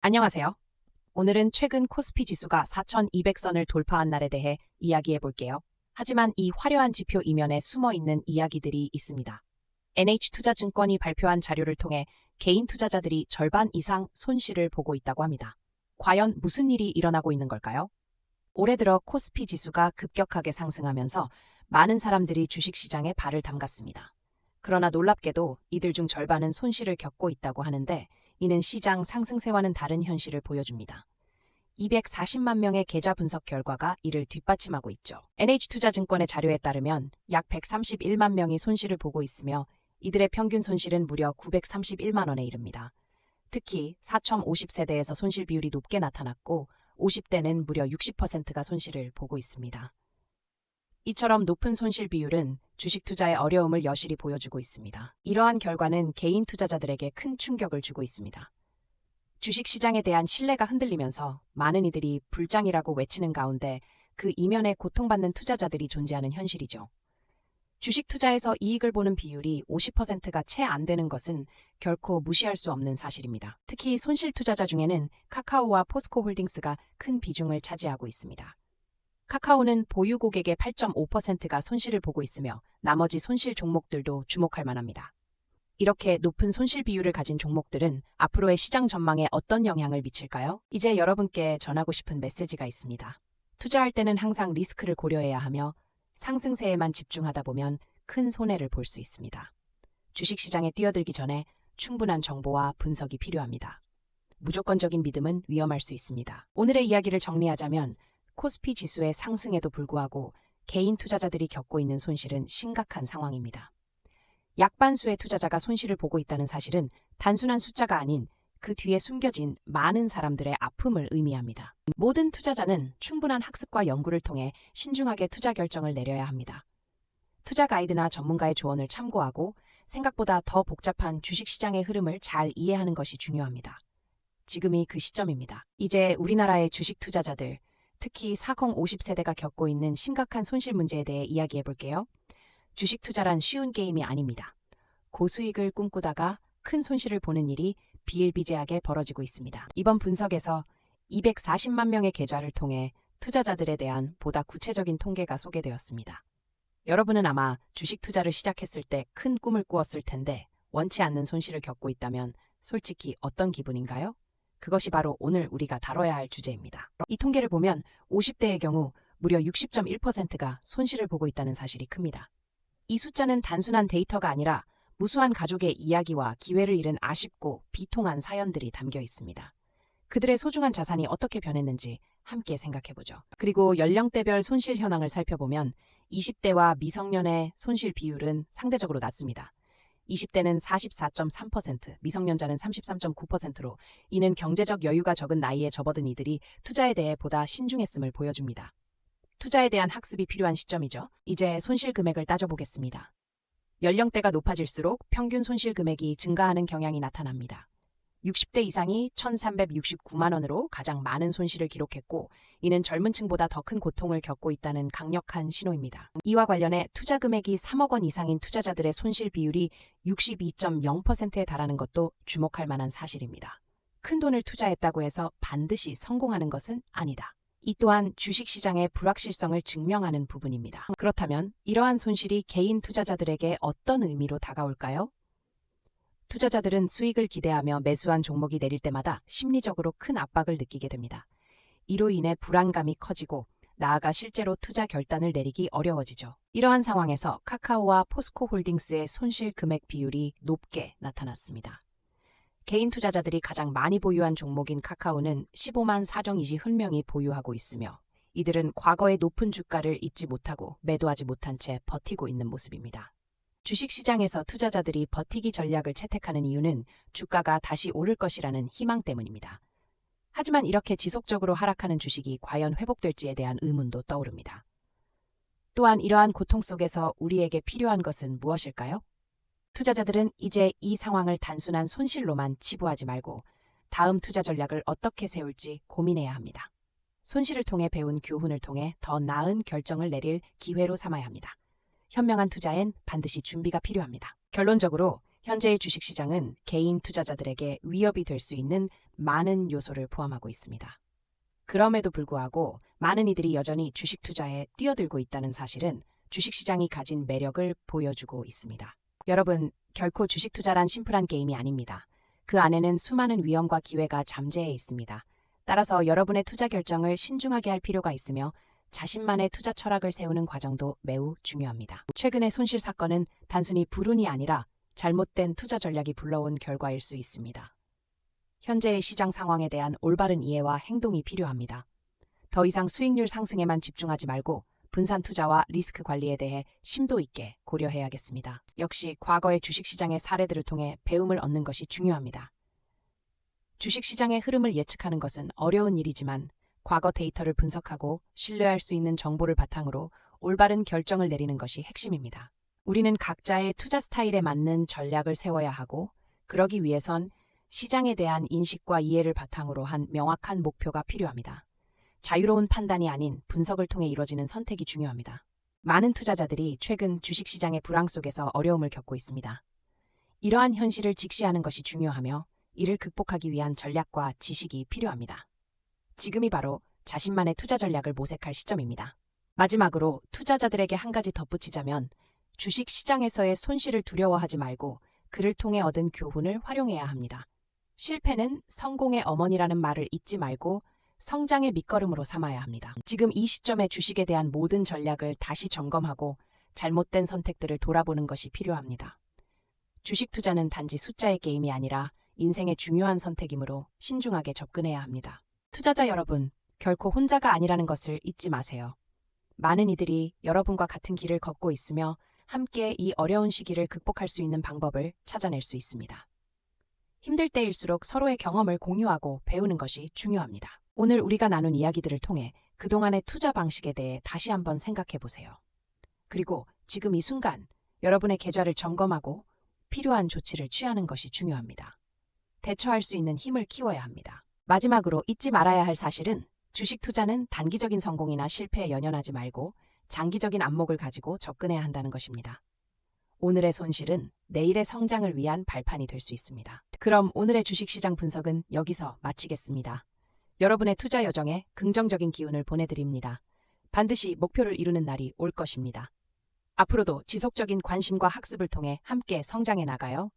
안녕하세요. 오늘은 최근 코스피 지수가 4,200선을 돌파한 날에 대해 이야기해 볼게요. 하지만 이 화려한 지표 이면에 숨어 있는 이야기들이 있습니다. NH투자증권이 발표한 자료를 통해 개인 투자자들이 절반 이상 손실을 보고 있다고 합니다. 과연 무슨 일이 일어나고 있는 걸까요? 올해 들어 코스피 지수가 급격하게 상승하면서 많은 사람들이 주식시장에 발을 담갔습니다. 그러나 놀랍게도 이들 중 절반은 손실을 겪고 있다고 하는데 이는 시장 상승세와는 다른 현실을 보여줍니다. 240만 명의 계좌 분석 결과가 이를 뒷받침하고 있죠. NH투자증권의 자료에 따르면 약 131만 명이 손실을 보고 있으며 이들의 평균 손실은 무려 931만 원에 이릅니다. 특히 4.50세대에서 손실 비율이 높게 나타났고 50대는 무려 60%가 손실을 보고 있습니다. 이처럼 높은 손실 비율은 주식 투자의 어려움을 여실히 보여주고 있습니다. 이러한 결과는 개인 투자자들에게 큰 충격을 주고 있습니다. 주식 시장에 대한 신뢰가 흔들리면서 많은 이들이 불장이라고 외치는 가운데 그 이면에 고통받는 투자자들이 존재하는 현실이죠. 주식 투자에서 이익을 보는 비율이 50%가 채 안 되는 것은 결코 무시할 수 없는 사실입니다. 특히 손실 투자자 중에는 카카오와 포스코홀딩스가 큰 비중을 차지하고 있습니다. 카카오는 보유 고객의 8.5%가 손실을 보고 있으며 나머지 손실 종목들도 주목할 만합니다. 이렇게 높은 손실 비율을 가진 종목들은 앞으로의 시장 전망에 어떤 영향을 미칠까요? 이제 여러분께 전하고 싶은 메시지가 있습니다. 투자할 때는 항상 리스크를 고려해야 하며 상승세에만 집중하다 보면 큰 손해를 볼 수 있습니다. 주식시장에 뛰어들기 전에 충분한 정보와 분석이 필요합니다. 무조건적인 믿음은 위험할 수 있습니다. 오늘의 이야기를 정리하자면 코스피 지수의 상승에도 불구하고 개인 투자자들이 겪고 있는 손실은 심각한 상황입니다. 약반수의 투자자가 손실을 보고 있다는 사실은 단순한 숫자가 아닌 그 뒤에 숨겨진 많은 사람들의 아픔을 의미합니다. 모든 투자자는 충분한 학습과 연구를 통해 신중하게 투자 결정을 내려야 합니다. 투자 가이드나 전문가의 조언을 참고하고 생각보다 더 복잡한 주식시장의 흐름을 잘 이해하는 것이 중요합니다. 지금이 그 시점입니다. 이제 우리나라의 주식 투자자들, 특히 40-50세대가 겪고 있는 심각한 손실 문제에 대해 이야기해 볼게요. 주식 투자란 쉬운 게임이 아닙니다. 고수익을 꿈꾸다가 큰 손실을 보는 일이 비일비재하게 벌어지고 있습니다. 이번 분석에서 240만 명의 계좌를 통해 투자자들에 대한 보다 구체적인 통계가 소개되었습니다. 여러분은 아마 주식 투자를 시작했을 때 큰 꿈을 꾸었을 텐데 원치 않는 손실을 겪고 있다면 솔직히 어떤 기분인가요? 그것이 바로 오늘 우리가 다뤄야 할 주제입니다. 이 통계를 보면 50대의 경우 무려 60.1%가 손실을 보고 있다는 사실이 큽니다. 이 숫자는 단순한 데이터가 아니라 무수한 가족의 이야기와 기회를 잃은 아쉽고 비통한 사연들이 담겨 있습니다. 그들의 소중한 자산이 어떻게 변했는지 함께 생각해보죠. 그리고 연령대별 손실 현황을 살펴보면 20대와 미성년의 손실 비율은 상대적으로 낮습니다. 20대는 44.3%, 미성년자는 33.9%로 이는 경제적 여유가 적은 나이에 접어든 이들이 투자에 대해 보다 신중했음을 보여줍니다. 투자에 대한 학습이 필요한 시점이죠. 이제 손실 금액을 따져보겠습니다. 연령대가 높아질수록 평균 손실 금액이 증가하는 경향이 나타납니다. 60대 이상이 1,369만 원으로 가장 많은 손실을 기록했고 이는 젊은 층보다 더 큰 고통을 겪고 있다는 강력한 신호입니다. 이와 관련해 투자 금액이 3억 원 이상인 투자자들의 손실 비율이 62.0%에 달하는 것도 주목할 만한 사실입니다. 큰 돈을 투자했다고 해서 반드시 성공하는 것은 아니다. 이 또한 주식시장의 불확실성을 증명하는 부분입니다. 그렇다면 이러한 손실이 개인 투자자들에게 어떤 의미로 다가올까요? 투자자들은 수익을 기대하며 매수한 종목이 내릴 때마다 심리적으로 큰 압박을 느끼게 됩니다. 이로 인해 불안감이 커지고 나아가 실제로 투자 결단을 내리기 어려워지죠. 이러한 상황에서 카카오와 포스코홀딩스의 손실 금액 비율이 높게 나타났습니다. 개인 투자자들이 가장 많이 보유한 종목인 카카오는 15만 4정이지 보유하고 있으며 이들은 과거의 높은 주가를 잊지 못하고 매도하지 못한 채 버티고 있는 모습입니다. 주식시장에서 투자자들이 버티기 전략을 채택하는 이유는 주가가 다시 오를 것이라는 희망 때문입니다. 하지만 이렇게 지속적으로 하락하는 주식이 과연 회복될지에 대한 의문도 떠오릅니다. 또한 이러한 고통 속에서 우리에게 필요한 것은 무엇일까요? 투자자들은 이제 이 상황을 단순한 손실로만 치부하지 말고 다음 투자 전략을 어떻게 세울지 고민해야 합니다. 손실을 통해 배운 교훈을 통해 더 나은 결정을 내릴 기회로 삼아야 합니다. 현명한 투자엔 반드시 준비가 필요합니다. 결론적으로 현재의 주식시장은 개인 투자자들에게 위협이 될 수 있는 많은 요소를 포함하고 있습니다. 그럼에도 불구하고 많은 이들이 여전히 주식 투자에 뛰어들고 있다는 사실은 주식시장이 가진 매력을 보여주고 있습니다. 여러분, 결코 주식 투자란 심플한 게임이 아닙니다. 그 안에는 수많은 위험과 기회가 잠재해 있습니다. 따라서 여러분의 투자 결정을 신중하게 할 필요가 있으며 자신만의 투자 철학을 세우는 과정도 매우 중요합니다. 최근의 손실 사건은 단순히 불운이 아니라 잘못된 투자 전략이 불러온 결과일 수 있습니다. 현재의 시장 상황에 대한 올바른 이해와 행동이 필요합니다. 더 이상 수익률 상승에만 집중하지 말고 분산 투자와 리스크 관리에 대해 심도 있게 고려해야겠습니다. 역시 과거의 주식시장의 사례들을 통해 배움을 얻는 것이 중요합니다. 주식시장의 흐름을 예측하는 것은 어려운 일이지만 과거 데이터를 분석하고 신뢰할 수 있는 정보를 바탕으로 올바른 결정을 내리는 것이 핵심입니다. 우리는 각자의 투자 스타일에 맞는 전략을 세워야 하고 그러기 위해선 시장에 대한 인식과 이해를 바탕으로 한 명확한 목표가 필요합니다. 자유로운 판단이 아닌 분석을 통해 이뤄지는 선택이 중요합니다. 많은 투자자들이 최근 주식시장의 불황 속에서 어려움을 겪고 있습니다. 이러한 현실을 직시하는 것이 중요하며 이를 극복하기 위한 전략과 지식이 필요합니다. 지금이 바로 자신만의 투자 전략을 모색할 시점입니다. 마지막으로 투자자들에게 한 가지 덧붙이자면 주식시장에서의 손실을 두려워하지 말고 그를 통해 얻은 교훈을 활용해야 합니다. 실패는 성공의 어머니라는 말을 잊지 말고 성장의 밑거름으로 삼아야 합니다. 지금 이 시점에 주식에 대한 모든 전략을 다시 점검하고 잘못된 선택들을 돌아보는 것이 필요합니다. 주식 투자는 단지 숫자의 게임이 아니라 인생의 중요한 선택이므로 신중하게 접근해야 합니다. 투자자 여러분, 결코 혼자가 아니라는 것을 잊지 마세요. 많은 이들이 여러분과 같은 길을 걷고 있으며 함께 이 어려운 시기를 극복할 수 있는 방법을 찾아낼 수 있습니다. 힘들 때일수록 서로의 경험을 공유하고 배우는 것이 중요합니다. 오늘 우리가 나눈 이야기들을 통해 그동안의 투자 방식에 대해 다시 한번 생각해 보세요. 그리고 지금 이 순간 여러분의 계좌를 점검하고 필요한 조치를 취하는 것이 중요합니다. 대처할 수 있는 힘을 키워야 합니다. 마지막으로 잊지 말아야 할 사실은 주식 투자는 단기적인 성공이나 실패에 연연하지 말고 장기적인 안목을 가지고 접근해야 한다는 것입니다. 오늘의 손실은 내일의 성장을 위한 발판이 될 수 있습니다. 그럼 오늘의 주식시장 분석은 여기서 마치겠습니다. 여러분의 투자 여정에 긍정적인 기운을 보내드립니다. 반드시 목표를 이루는 날이 올 것입니다. 앞으로도 지속적인 관심과 학습을 통해 함께 성장해 나가요.